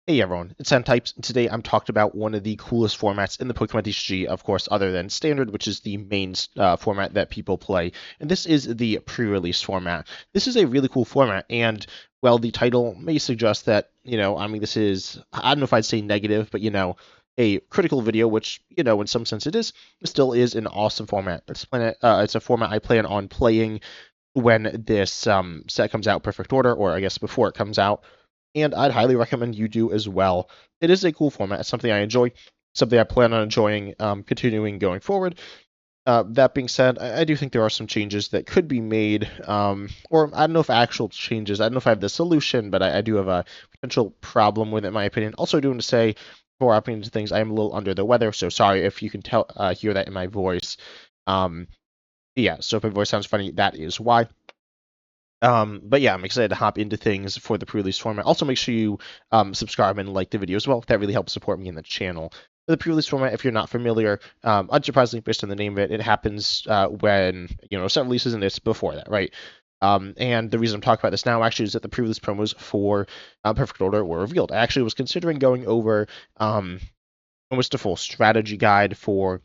Hey everyone, it's Types, and today I'm talking about one of the coolest formats in the Pokemon TCG, of course, other than Standard, which is the main format that people play. And this is the pre-release format. This is a really cool format, and well, the title may suggest that, this is, I don't know if I'd say negative, but a critical video, which, in some sense it still is an awesome format. It's a format I plan on playing when this set comes out, Perfect Order, or I guess before it comes out, and I'd highly recommend you do as well. It is a cool format. It's something I enjoy, something I plan on enjoying, continuing going forward. That being said, I do think there are some changes that could be made, or I don't know if actual changes. I don't know if I have the solution, but I do have a potential problem with it, in my opinion. Also, doing to say, before hopping into things, I am a little under the weather, so sorry if you can hear that in my voice. Yeah, so if my voice sounds funny, that is why. But yeah, I'm excited to hop into things for the pre-release format. Also, make sure you subscribe and like the video as well. That really helps support me in the channel. For the pre-release format, if you're not familiar, unsurprisingly, based on the name of it, it happens when set releases, and it's before that, right? And the reason I'm talking about this now actually is that the pre-release promos for Perfect Order were revealed. I actually was considering going over almost a full strategy guide for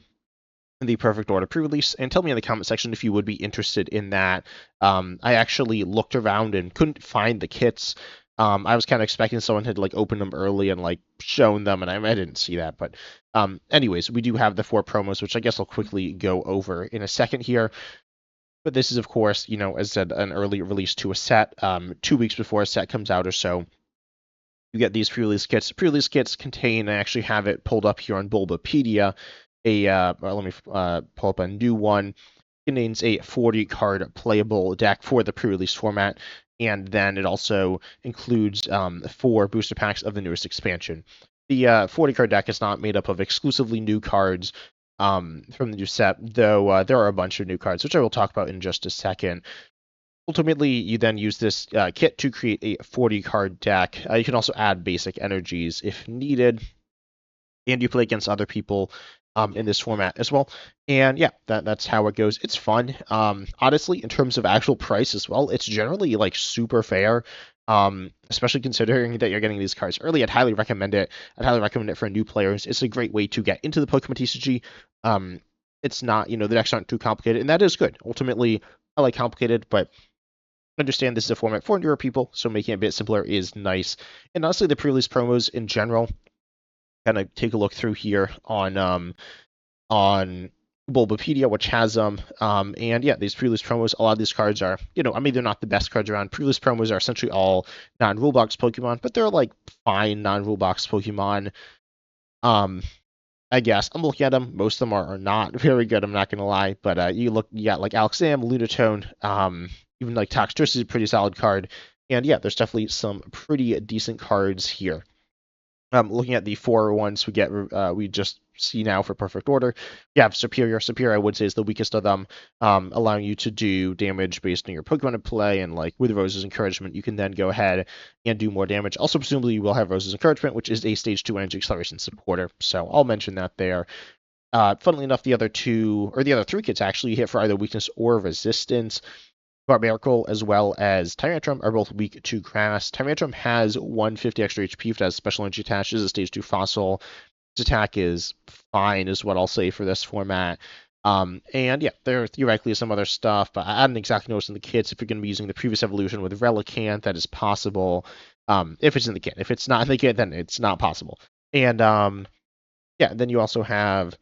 the Perfect Order pre-release, and tell me in the comment section if you would be interested in that. I actually looked around and couldn't find the kits. I was kind of expecting someone had like opened them early and like shown them, and I didn't see that. But anyways, we do have the 4 promos, which I guess I'll quickly go over in a second here. But this is, of course, as I said, an early release to a set, 2 weeks before a set comes out or so. You get these pre-release kits. Pre-release kits contain, I actually have it pulled up here on Bulbapedia, let me pull up a new one. Contains a 40 card playable deck for the pre-release format, and then it also includes 4 booster packs of the newest expansion. The 40 card deck is not made up of exclusively new cards from the new set, though there are a bunch of new cards, which I will talk about in just a second. Ultimately, you then use this kit to create a 40 card deck. You can also add basic energies if needed, and you play against other people in this format as well. And yeah, that's how it goes. It's fun. Honestly, in terms of actual price as well, it's generally like super fair. Especially considering that you're getting these cards early. I'd highly recommend it. I'd highly recommend it for new players. It's a great way to get into the Pokemon TCG. It's not, the decks aren't too complicated, and that is good. Ultimately, I like complicated, but understand this is a format for newer people, so making it a bit simpler is nice. And honestly, the pre-release promos in general, kind of take a look through here on Bulbapedia, which has them. And yeah, these pre-release promos, a lot of these cards are, they're not the best cards around. Pre-release promos are essentially all non-rule box Pokemon, but they're like fine non-rule box Pokemon. I guess I'm looking at them. Most of them are not very good. I'm not gonna lie, but you got like Alakazam, Lunatone, even like Toxtricity is a pretty solid card. And yeah, there's definitely some pretty decent cards here. Looking at the 4 ones we just see now for Perfect Order, you have Superior. Superior, I would say, is the weakest of them, allowing you to do damage based on your Pokemon in play, and like with Rose's Encouragement, you can then go ahead and do more damage. Also, presumably, you will have Rose's Encouragement, which is a Stage 2 Energy Acceleration supporter, so I'll mention that there. Funnily enough, the other 3 kits actually hit for either weakness or resistance. Barbaracle as well as Tyrantrum are both weak to grass. Tyrantrum has 150 extra HP if it has special energy attached. This is a stage 2 fossil. Its attack is fine, is what I'll say for this format. And yeah, there theoretically is some other stuff, but I hadn't exactly noticed in the kits if you're going to be using the previous evolution with Relicanth, that is possible. If it's in the kit. If it's not in the kit, then it's not possible. And yeah, then you also have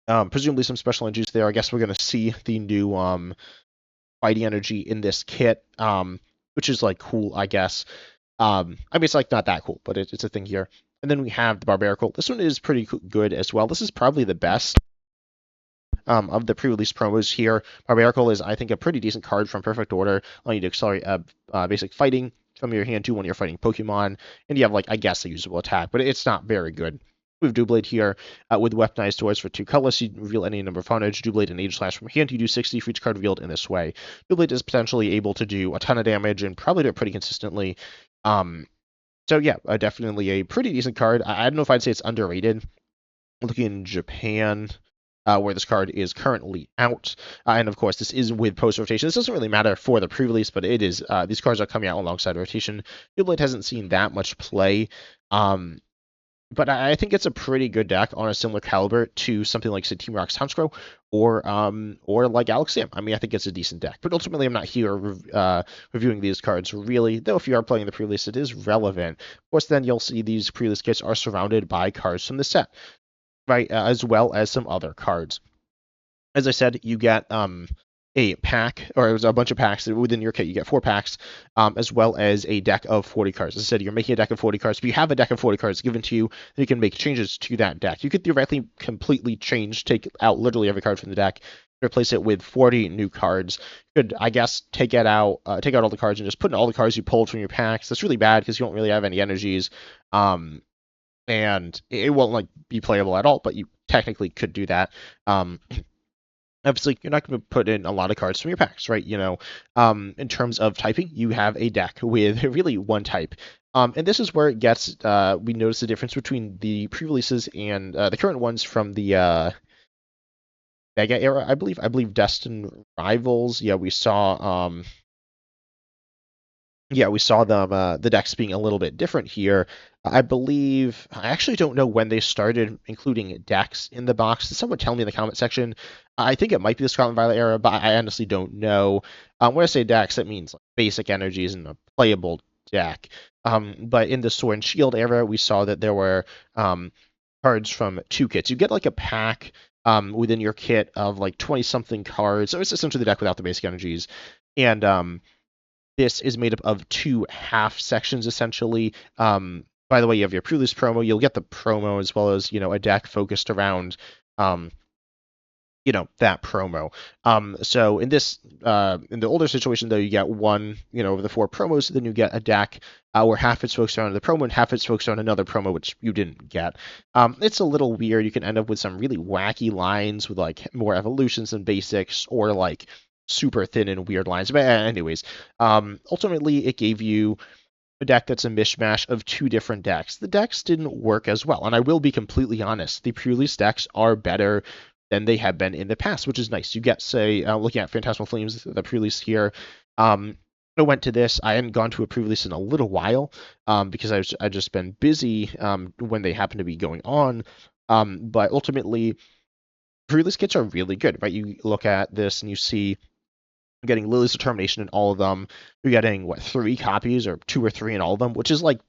presumably some special energies there. I guess we're going to see the new fighting energy in this kit, which is like cool, I guess. It's like not that cool, but it's a thing here. And then we have the Barbaracle. This one is pretty good as well. This is probably the best of the pre-release promos here. Barbaracle is, I think, a pretty decent card from Perfect Order, allowing you to accelerate basic fighting from your hand to one of your fighting Pokemon, and you have, like, I guess, a usable attack, but it's not very good. We have Doublade here with weaponized doors for 2 colors. You reveal any number of footage. Doublade and Age Slash from hand. You do 60 for each card revealed in this way. Doublade is potentially able to do a ton of damage and probably do it pretty consistently. So yeah, definitely a pretty decent card. I don't know if I'd say it's underrated. Looking in Japan, where this card is currently out. And of course, this is with post-rotation. This doesn't really matter for the pre-release, but it is. These cards are coming out alongside rotation. Doublade hasn't seen that much play But I think it's a pretty good deck on a similar caliber to something like say Team Rock's Hounscrow or like Alex Sam. I mean, I think it's a decent deck. But ultimately, I'm not here reviewing these cards really. Though if you are playing the pre-release, it is relevant. Of course, then you'll see these pre-release kits are surrounded by cards from the set, right, as well as some other cards. As I said, you get a pack, or it was a bunch of packs within your kit. You get 4 packs, as well as a deck of 40 cards. As I said, you're making a deck of 40 cards. If you have a deck of 40 cards given to you, then you can make changes to that deck. You could theoretically completely take out literally every card from the deck, replace it with 40 new cards. You could, I guess, take out all the cards and just put in all the cards you pulled from your packs. That's really bad because you don't really have any energies. And it won't like be playable at all, but you technically could do that. Obviously, you're not going to put in a lot of cards from your packs, right? In terms of typing, you have a deck with really one type. And this is where it gets, we notice the difference between the pre-releases and the current ones from the Mega era, I believe. I believe Destined Rivals. We saw them, the decks being a little bit different here. I believe, I actually don't know when they started including decks in the box. Someone tell me in the comment section. I think it might be the Scarlet and Violet era, but I honestly don't know. When I say decks, that means like basic energies and a playable deck. But in the Sword and Shield era, we saw that there were cards from 2 kits. You get like a pack within your kit of like 20-something cards. So it's essentially the deck without the basic energies. And this is made up of 2 half sections, essentially. By the way, you have your pre-release promo. You'll get the promo as well as, a deck focused around, that promo. So in the older situation, though, you get one, of the 4 promos. Then you get a deck where half it's focused around the promo and half it's focused on another promo, which you didn't get. It's a little weird. You can end up with some really wacky lines with like more evolutions than basics, or like super thin and weird lines. But anyways, ultimately it gave you a deck that's a mishmash of 2 different decks. The decks didn't work as well, and I will be completely honest, the pre-release decks are better than they have been in the past, which is nice. You get, say, looking at Phantasmal Flames, the pre-release here, I went to this. I hadn't gone to a pre-release in a little while because I've just been busy when they happen to be going on. But ultimately, pre-release kits are really good, right? You look at this and you see getting Lily's Determination in all of them. You're getting, 3 copies or 2 or 3 in all of them, which is like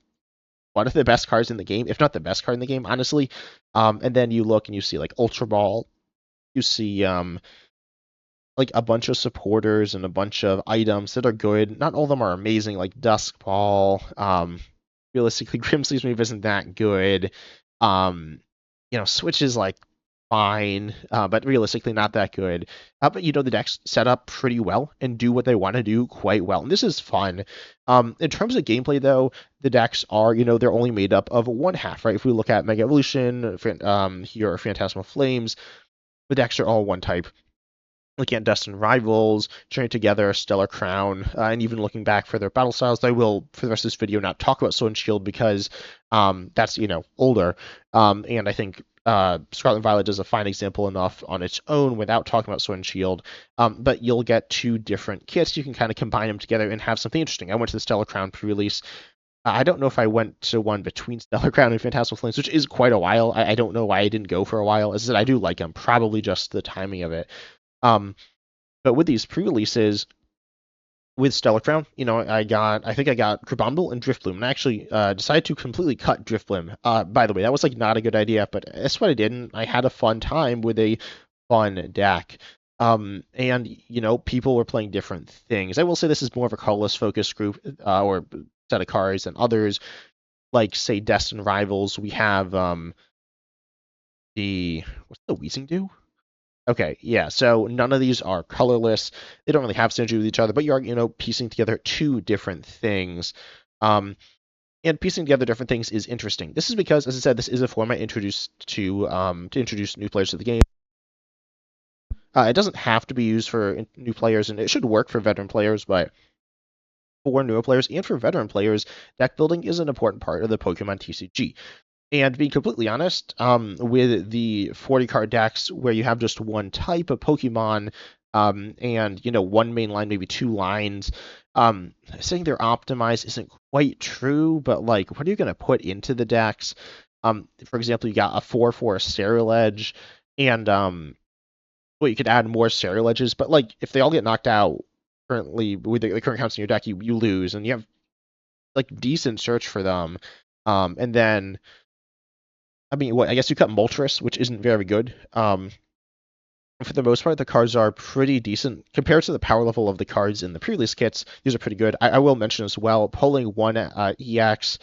one of the best cards in the game, if not the best card in the game, honestly. And then you look and you see like Ultra Ball. You see like a bunch of supporters and a bunch of items that are good. Not all of them are amazing, like Dusk Ball. Realistically, Grimsleeves maybe isn't that good. Switch is like fine, but realistically not that good. But the decks set up pretty well and do what they want to do quite well. And this is fun. In terms of gameplay, though, the decks are, they're only made up of 1 half, right? If we look at Mega Evolution, here are Phantasmal Flames, the decks are all 1 type. Looking at Destined Rivals, Journey Together, Stellar Crown, and even looking back for their battle styles, I will, for the rest of this video, not talk about Sword and Shield because that's, older. And I think Scarlet and Violet does a fine example enough on its own without talking about Sword and Shield. But you'll get 2 different kits. You can kind of combine them together and have something interesting. I went to the Stellar Crown pre-release. I don't know if I went to one between Stellar Crown and Phantasmal Flames, which is quite a while. I don't know why I didn't go for a while. As I said, I do like them, probably just the timing of it. But with these pre-releases, with Stellar Crown, I think I got Crabominable and Driftbloom, and I actually decided to completely cut Driftbloom. By the way, that was like not a good idea, but that's what I did, and I had a fun time with a fun deck. And people were playing different things. I will say this is more of a colorless focus group or set of cards than others. Like say Destined Rivals, we have what's the Weezing do? Okay, yeah, so none of these are colorless. They don't really have synergy with each other, but you are, piecing together 2 different things. And piecing together different things is interesting. This is because, as I said, this is a format introduced to introduce new players to the game. It doesn't have to be used for new players, and it should work for veteran players, but for newer players and for veteran players, deck building is an important part of the Pokemon TCG. And to be completely honest, with the 40 card decks where you have just 1 type of Pokemon, and one main line, maybe 2 lines. Saying they're optimized isn't quite true, but like, what are you going to put into the decks? For example, you got a 4/4 Serial Edge, and well, you could add more Serial Edges, but like, if they all get knocked out currently with the current counts in your deck, you lose, and you have like decent search for them. And then, I mean, what I guess you cut Moltres, which isn't very good. For the most part, the cards are pretty decent compared to the power level of the cards in the pre-release kits. These are pretty good. I will mention as well, pulling one EX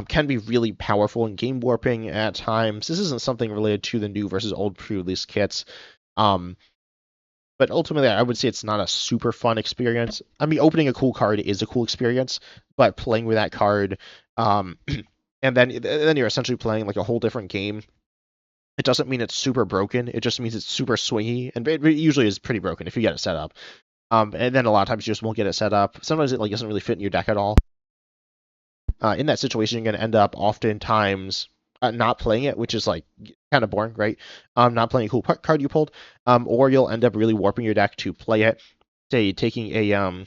can be really powerful in game warping at times. This isn't something related to the new versus old pre-release kits. But ultimately, I would say it's not a super fun experience. I mean, opening a cool card is a cool experience, but playing with that card, and then you're essentially playing like a whole different game. It doesn't mean it's super broken. It just means it's super swingy, and it usually is pretty broken if you get it set up. And then a lot of times you just won't get it set up. Sometimes it like doesn't really fit in your deck at all. In that situation, you're going to end up oftentimes not playing it, which is like kind of boring, right? Not playing a cool card you pulled, or you'll end up really warping your deck to play it. Say taking a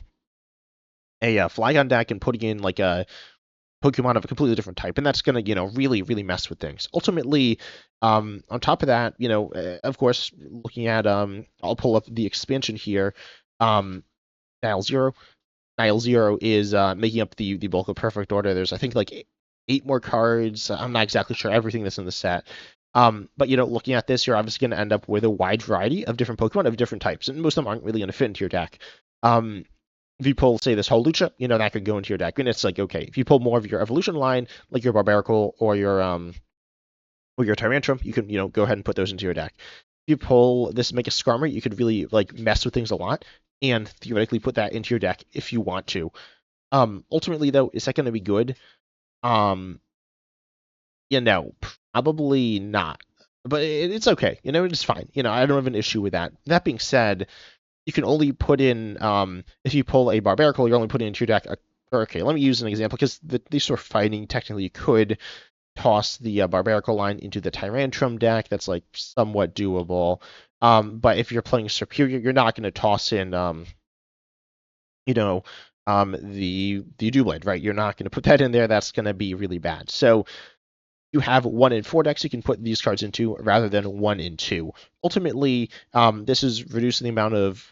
Flygon deck and putting in like a Pokemon of a completely different type, and that's going to really mess with things. Ultimately, on top of that, of course, looking at I'll pull up the expansion here. Dial Zero. Dial Zero is making up the bulk of Perfect Order. There's I think like eight more cards. I'm not exactly sure everything that's in the set. But looking at this, you're obviously going to end up with a wide variety of different Pokemon of different types, and most of them aren't really going to fit into your deck. If you pull, say, this Holucha, that could go into your deck, and it's like, okay, if you pull more of your evolution line, like your Barbaracle or your Tyrantrum, you can go ahead and put those into your deck. If you pull this Mega Skarmory, you could really like mess with things a lot, and theoretically put that into your deck if you want to. Ultimately, though, is that going to be good? Probably not. But it's okay. It's fine. I don't have an issue with that. That being said, you can only put in, if you pull a Barbaracle, you're only putting into your deck okay, let me use an example, because these sort of fighting, technically you could toss the Barbaracle line into the Tyrantrum deck. That's like somewhat doable. But if you're playing Superior, you're not going to toss in, the Doublade, right? You're not going to put that in there. That's going to be really bad. So you have 1 in 4 decks you can put these cards into rather than 1 in 2. Ultimately, this is reducing the amount of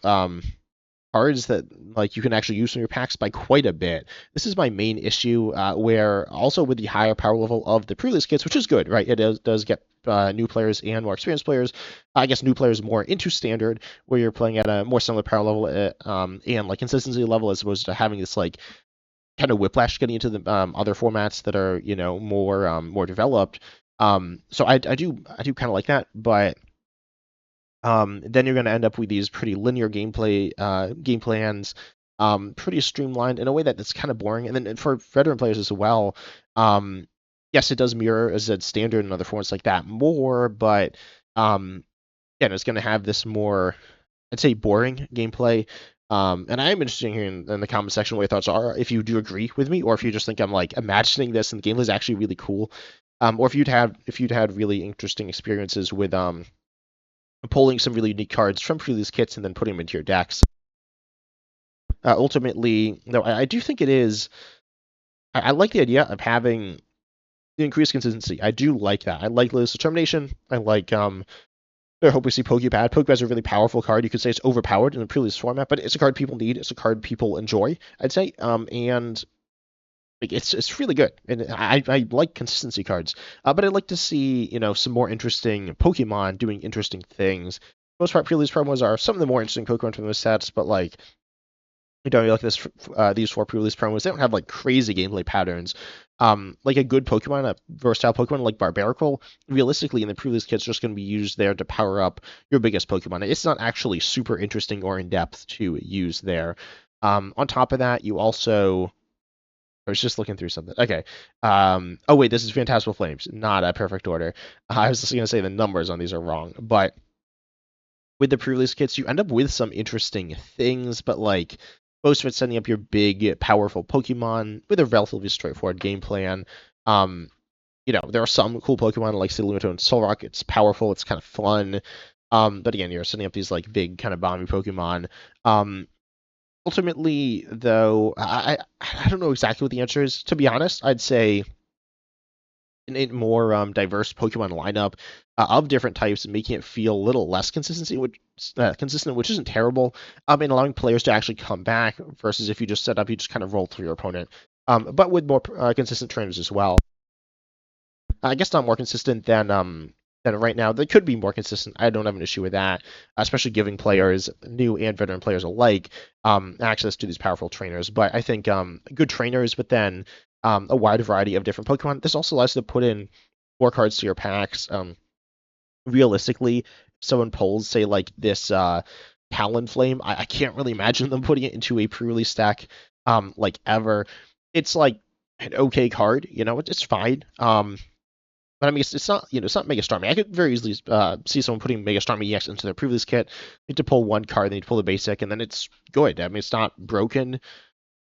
cards that like you can actually use from your packs by quite a bit. This is my main issue, where also with the higher power level of the pre-release kits, which is good, right? It does get new players and more experienced players. I guess new players more into standard, where you're playing at a more similar power level and like consistency level, as opposed to having this like kind of whiplash getting into the other formats that are more developed. So I do kind of like that, but then you're going to end up with these pretty linear game plans, pretty streamlined in a way that's kind of boring. And then for veteran players as well, yes, it does mirror as a standard and other formats like that more, but again, it's going to have this more, I'd say, boring gameplay. And I am interested in hearing in the comment section what your thoughts are, if you do agree with me, or if you just think I'm like imagining this and the gameplay is actually really cool, or if you'd had really interesting experiences with pulling some really unique cards from previous kits and then putting them into your decks. Ultimately, though, I do think it is. I like the idea of having the increased consistency. I do like that. I like List Determination. I like I hope we see Pokepad. Pokepad is a really powerful card. You could say it's overpowered in the previous format, but it's a card people need. It's a card people enjoy, I'd say. And like, it's really good. And I like consistency cards. But I'd like to see, some more interesting Pokemon doing interesting things. Most part, pre-release promos are some of the more interesting Pokemon from those sets, but like, you like this, these 4 pre-release promos, they don't have like crazy gameplay patterns. Like a good Pokemon, a versatile Pokemon like Barbaracle, realistically in the pre-release kit's just going to be used there to power up your biggest Pokemon. It's not actually super interesting or in depth to use there. On top of that, you also, I was just looking through something. Okay. Oh wait, this is Phantasmal Flames, not a Perfect Order. I was just going to say the numbers on these are wrong, but with the pre-release kits, you end up with some interesting things, but like, most of it's setting up your big, powerful Pokemon with a relatively straightforward game plan. There are some cool Pokemon like Lunatone and Solrock. It's powerful. It's kind of fun. But again, you're setting up these like big kind of bomby Pokemon. Um, Ultimately, though, I don't know exactly what the answer is. To be honest, I'd say a more diverse Pokemon lineup of different types, making it feel a little less consistent, which isn't terrible, and allowing players to actually come back versus if you just set up, you just kind of roll through your opponent. But with more consistent trainers as well. I guess not more consistent than right now. They could be more consistent. I don't have an issue with that, especially giving players, new and veteran players alike, access to these powerful trainers. But I think good trainers, but then a wide variety of different Pokemon. This also allows you to put in more cards to your packs. Realistically, if someone pulls, say, like this Talonflame, I can't really imagine them putting it into a pre-release deck, like ever. It's like an okay card, it's fine. But I mean, it's not, it's not Mega Starmie. I could very easily see someone putting Mega Starmie EX into their previous kit. They need to pull one card, they need to pull the basic, and then it's good. I mean, it's not broken.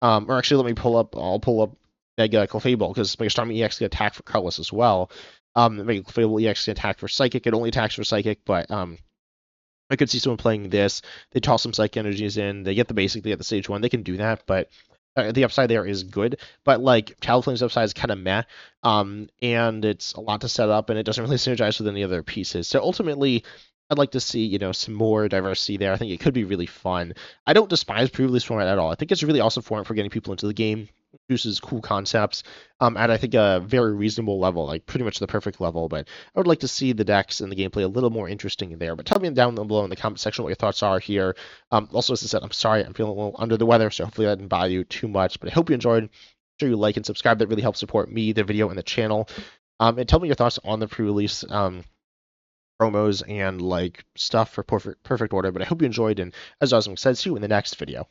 Or actually, I'll pull up Mega Clefable, because Mega Starmie EX can attack for colorless as well. Mega Clefable EX can attack for Psychic. It only attacks for Psychic, but I could see someone playing this. They toss some Psychic energies in. They get the basic. They get the stage 1. They can do that, but the upside there is good. But like Talonflame's upside is kind of meh, and it's a lot to set up, and it doesn't really synergize with any other pieces. So ultimately, I'd like to see some more diversity there. I think it could be really fun. I don't despise pre-release format at all. I think it's a really awesome format for getting people into the game. Introduces cool concepts at I think a very reasonable level, like pretty much the perfect level. But I would like to see the decks and the gameplay a little more interesting there. But tell me down below in the comment section what your thoughts are here. Also, as I said, I'm sorry, I'm feeling a little under the weather, so hopefully that didn't bother you too much. But I hope you enjoyed. Make sure you like and subscribe. That really helps support me, the video, and the channel. And tell me your thoughts on the pre-release promos and like stuff for perfect order. But I hope you enjoyed, and as I was said, see you in the next video.